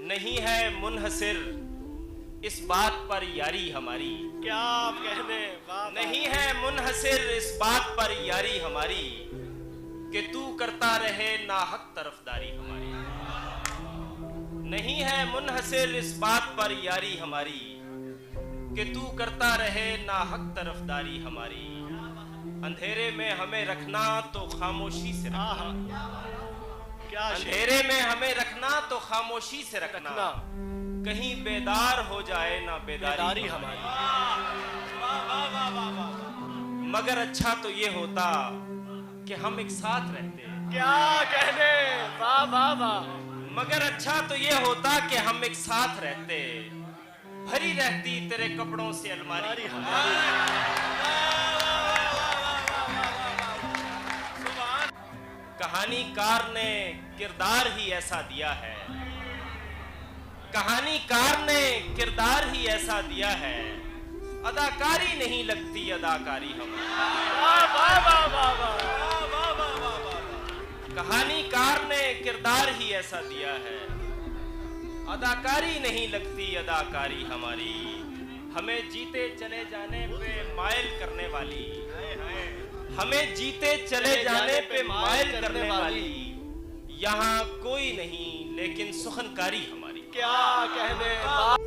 नहीं है मुनहसिर इस बात पर यारी हमारी। क्या कहने, वाह नहीं है मुनहसिर इस बात पर यारी हमारी कि तू करता रहे नाहक तरफदारी हमारी। नहीं है मुनहसिर इस बात पर यारी हमारी कि तू करता रहे नाहक तरफदारी हमारी। अंधेरे में हमें रखना तो खामोशी से रखना, क्या अंधेरे में हमें रखना तो खामोशी से रखना, कहीं बेदार हो जाए ना बेदारी हमारी। मगर अच्छा तो ये होता कि हम एक साथ रहते। क्या कहने, वाह वाह वाह। मगर अच्छा तो ये होता कि हम एक साथ रहते, भरी रहती तेरे कपड़ों से अलमारी हमारी। कहानीकार ने किरदार ही ऐसा दिया है, कहानीकार ने किरदार ही ऐसा दिया है, अदाकारी नहीं लगती अदाकारी हमारी। कहानीकार ने किरदार ही ऐसा दिया है, अदाकारी नहीं लगती अदाकारी हमारी। हमें जीते चले जाने पे मायल करने वाली, हमें जीते चले जाने पे मायल करने वाली यहाँ कोई नहीं लेकिन सुखनकारी हमारी। क्या कहने, वाह।